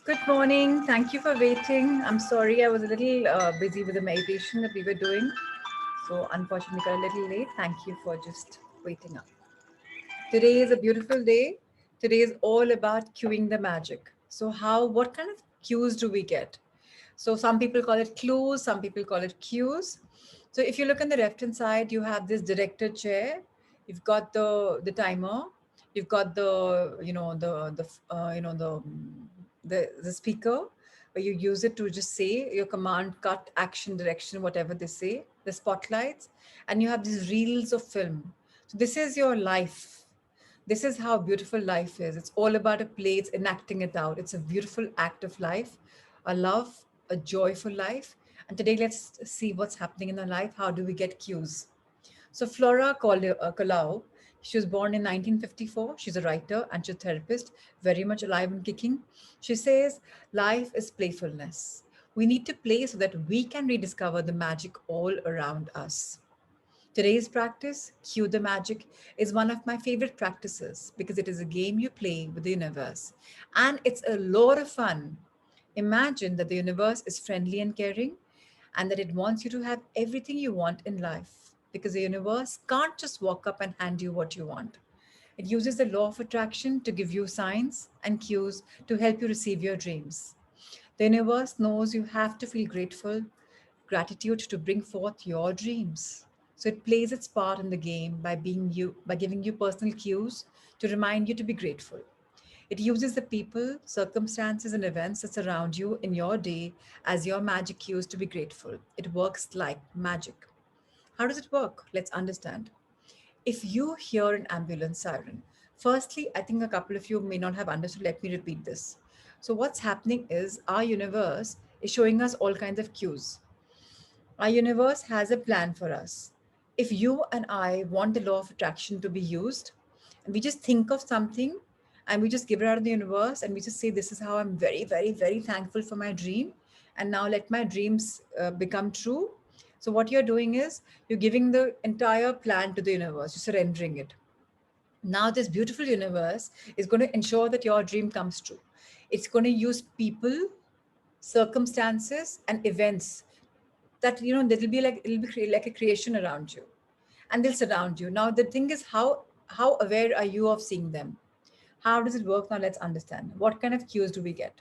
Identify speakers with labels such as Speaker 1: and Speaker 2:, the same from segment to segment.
Speaker 1: Good morning. Thank you for waiting. I'm sorry I was a little busy with the meditation that we were doing. So unfortunately got a little late. Thank you for just waiting up. Today is a beautiful day. Today is all about cueing the magic. So what kind of cues do we get? So some people call it clues, some people call it cues. So if you look on the left hand side, you have this director chair. You've got the timer. You've got the speaker where you use it to just say your command, cut, action, direction, whatever they say. The spotlights, and you have these reels of film. So this is your life. This is how beautiful life is. It's all about a play, it's enacting it out. It's a beautiful act of life, a love, a joyful life. And today, let's see what's happening in our life. How do we get cues? So, Kalau, she was born in 1954. She's a writer and she's a therapist, very much alive and kicking. She says, life is playfulness. We need to play so that we can rediscover the magic all around us. Today's practice, Cue the Magic, is one of my favorite practices because it is a game you play with the universe. And it's a lot of fun. Imagine that the universe is friendly and caring and that it wants you to have everything you want in life because the universe can't just walk up and hand you what you want. It uses the law of attraction to give you signs and cues to help you receive your dreams. The universe knows you have to feel gratitude to bring forth your dreams. So it plays its part in the game by giving you personal cues to remind you to be grateful. It uses the people, circumstances, and events that surround you in your day as your magic cues to be grateful. It works like magic. How does it work? Let's understand. If you hear an ambulance siren, firstly, I think a couple of you may not have understood. Let me repeat this. So, what's happening is our universe is showing us all kinds of cues. Our universe has a plan for us. If you and I want the law of attraction to be used, and we just think of something and we just give it out of the universe and we just say, this is how I'm very, very, very thankful for my dream. And now let my dreams become true. So, what you're doing is you're giving the entire plan to the universe, you're surrendering it. Now, this beautiful universe is going to ensure that your dream comes true. It's going to use people, circumstances, and events that that'll be like it'll be like a creation around you, and they'll surround you. Now the thing is, how aware are you of seeing them? How does it work? Now let's understand what kind of cues do we get.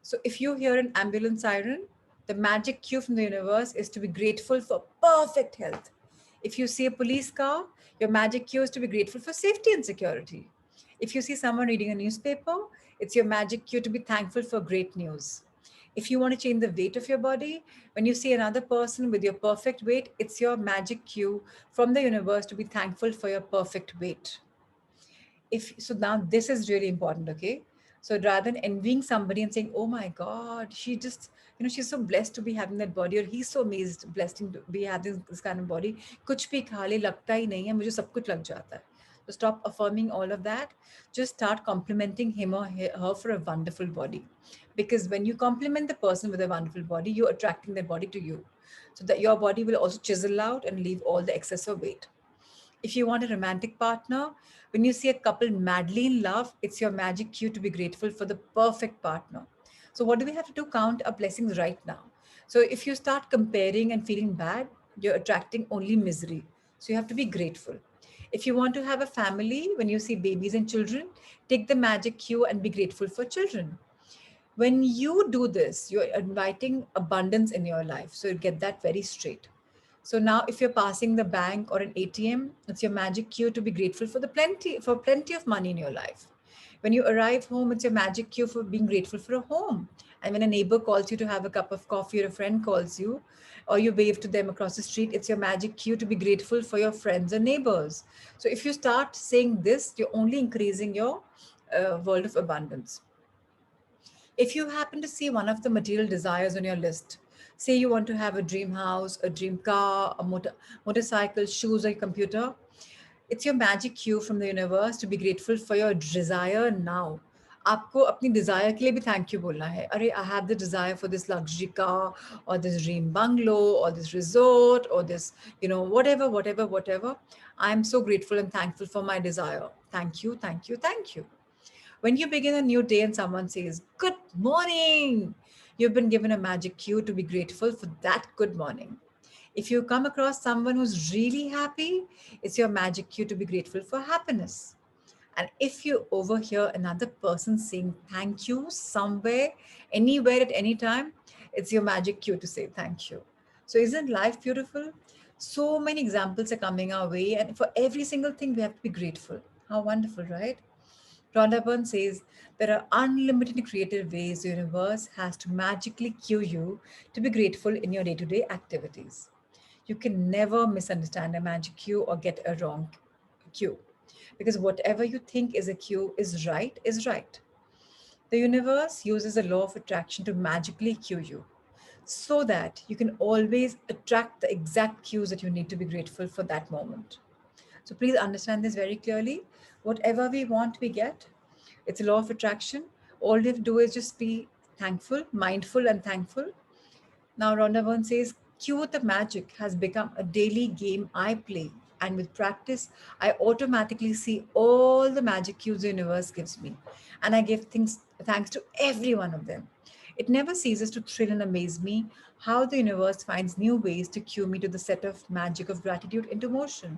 Speaker 1: So if you hear an ambulance siren, the magic cue from the universe is to be grateful for perfect health. If you see a police car, your magic cue is to be grateful for safety and security. If you see someone reading a newspaper, it's your magic cue to be thankful for great news. If you want to change the weight of your body, when you see another person with your perfect weight, it's your magic cue from the universe to be thankful for your perfect weight. If so, now this is really important. Okay, so rather than envying somebody and saying, oh my god, she just, she's so blessed to be having that body, or he's so amazed blessed to be having this kind of body, kuch bhi खा ले लगता ही नहीं है मुझे सब कुछ लग जाता है. So stop affirming all of that. Just start complimenting him or her for a wonderful body, because when you compliment the person with a wonderful body, you're attracting their body to you, so that your body will also chisel out and leave all the excess of weight. If you want a romantic partner, when you see a couple madly in love, it's your magic cue to be grateful for the perfect partner. So, what do we have to do? Count our blessings right now. So, if you start comparing and feeling bad, you're attracting only misery. So, you have to be grateful. If you want to have a family, when you see babies and children, take the magic cue and be grateful for children. When you do this, you're inviting abundance in your life. So, you get that very straight. So now if you're passing the bank or an ATM, it's your magic cue to be grateful for plenty of money in your life. When you arrive home, it's your magic cue for being grateful for a home. And when a neighbor calls you to have a cup of coffee, or a friend calls you, or you wave to them across the street, it's your magic cue to be grateful for your friends and neighbors. So if you start saying this, you're only increasing your world of abundance. If you happen to see one of the material desires on your list, say you want to have a dream house, a dream car, a motorcycle, shoes, or a computer, it's your magic cue from the universe to be grateful for your desire now. आपको अपनी desire के लिए भी thank you बोलना है. अरे, I have the desire for this luxury car, or this dream bungalow, or this resort, or this, whatever, whatever, whatever. I'm so grateful and thankful for my desire. Thank you, thank you, thank you. When you begin a new day and someone says, "Good morning," you've been given a magic cue to be grateful for that good morning. If you come across someone who's really happy, it's your magic cue to be grateful for happiness. And if you overhear another person saying thank you somewhere, anywhere, at any time, it's your magic cue to say thank you. So, isn't life beautiful? So many examples are coming our way, and for every single thing, we have to be grateful. How wonderful, right? Rhonda Byrne says there are unlimited creative ways the universe has to magically cue you to be grateful in your day to day activities. You can never misunderstand a magic cue or get a wrong cue, because whatever you think is a cue is right, is right. The universe uses the law of attraction to magically cue you so that you can always attract the exact cues that you need to be grateful for that moment. So please understand this very clearly. Whatever we want, we get. It's a law of attraction. All we have to do is just be thankful, mindful, and thankful. Now, Rhonda Byrne says, Cue with the Magic has become a daily game I play. And with practice, I automatically see all the magic cues the universe gives me. And I give things thanks to every one of them. It never ceases to thrill and amaze me how the universe finds new ways to cue me to the set of magic of gratitude into motion.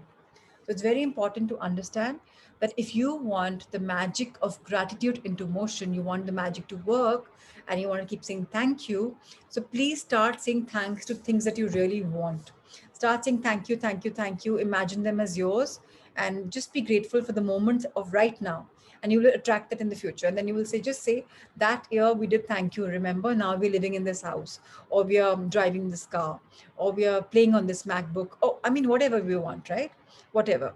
Speaker 1: So it's very important to understand that if you want the magic of gratitude into motion, you want the magic to work, and you want to keep saying thank you. So please start saying thanks to things that you really want. Start saying thank you, thank you, thank you. Imagine them as yours and just be grateful for the moment of right now. And you will attract that in the future. And then you will say, just say, that year we did thank you. Remember, now we're living in this house, or we are driving this car, or we are playing on this MacBook. Oh, I mean, whatever we want, right? Whatever.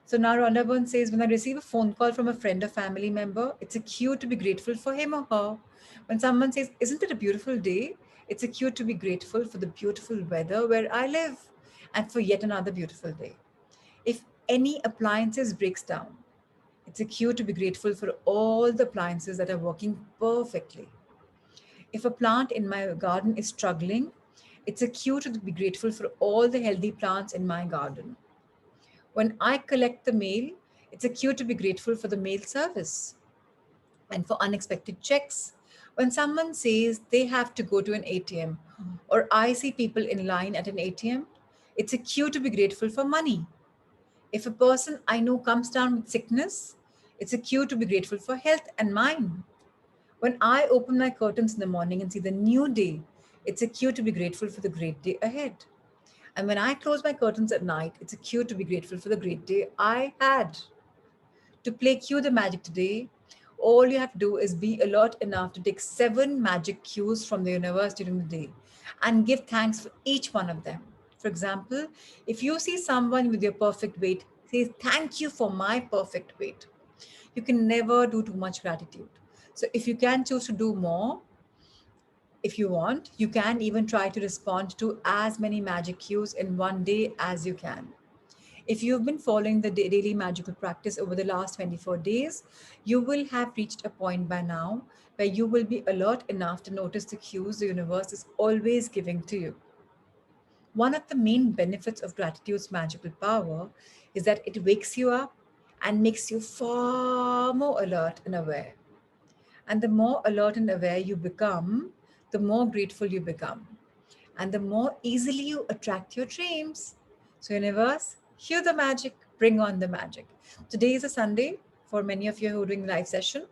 Speaker 1: So now Rhonda Byrne says, when I receive a phone call from a friend or family member, it's a cue to be grateful for him or her. When someone says, isn't it a beautiful day? It's a cue to be grateful for the beautiful weather where I live and for yet another beautiful day. If any appliances breaks down, it's a cue to be grateful for all the appliances that are working perfectly. If a plant in my garden is struggling, it's a cue to be grateful for all the healthy plants in my garden. When I collect the mail, it's a cue to be grateful for the mail service and for unexpected checks. When someone says they have to go to an ATM, or I see people in line at an ATM, it's a cue to be grateful for money. If a person I know comes down with sickness, it's a cue to be grateful for health and mine. When I open my curtains in the morning and see the new day, it's a cue to be grateful for the great day ahead. And when I close my curtains at night, it's a cue to be grateful for the great day I had. To play Cue the Magic today, all you have to do is be alert enough to take 7 magic cues from the universe during the day and give thanks for each one of them. For example, if you see someone with your perfect weight, say, "Thank you for my perfect weight." You can never do too much gratitude. So if you can choose to do more, if you want, you can even try to respond to as many magic cues in one day as you can. If you've been following the daily magical practice over the last 24 days, you will have reached a point by now where you will be alert enough to notice the cues the universe is always giving to you. One of the main benefits of gratitude's magical power is that it wakes you up and makes you far more alert and aware. And the more alert and aware you become, the more grateful you become. And the more easily you attract your dreams. So, universe, hear the magic, bring on the magic. Today is a Sunday for many of you who are doing live session.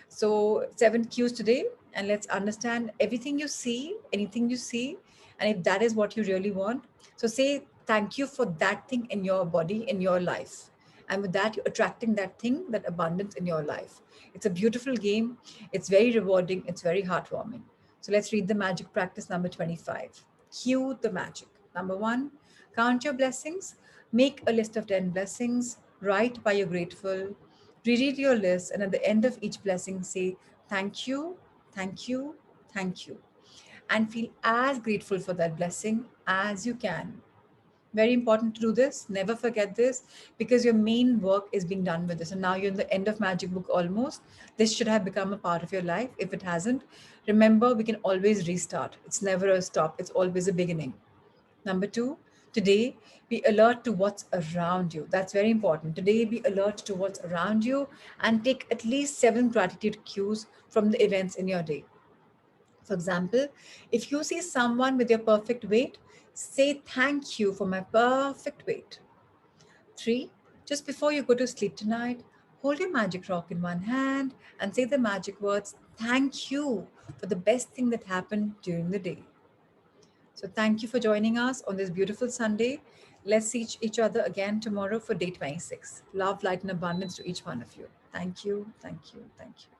Speaker 1: So, 7 cues today, and let's understand everything you see, anything you see, and if that is what you really want. So, say thank you for that thing in your body, in your life. And with that, you're attracting that thing, that abundance in your life. It's a beautiful game. It's very rewarding. It's very heartwarming. So let's read the magic practice number 25. Cue the magic. Number 1, count your blessings. Make a list of 10 blessings. Write why you're grateful. Reread your list, and at the end of each blessing, say thank you, thank you, thank you, and feel as grateful for that blessing as you can. Very important to do this. Never forget this, because your main work is being done with this. And now you're in the end of Magic Book almost. This should have become a part of your life. If it hasn't, remember we can always restart. It's never a stop, it's always a beginning. Number 2, Today, be alert to what's around you. That's very important. Today, be alert to what's around you and take at least 7 gratitude cues from the events in your day. For example, if you see someone with your perfect weight, say thank you for my perfect weight. 3. Just before you go to sleep tonight, hold your magic rock in one hand and say the magic words, thank you for the best thing that happened during the day. So thank you for joining us on this beautiful Sunday. Let's see each other again tomorrow for day 26. Love, light, and abundance to each one of you. Thank you, thank you, thank you.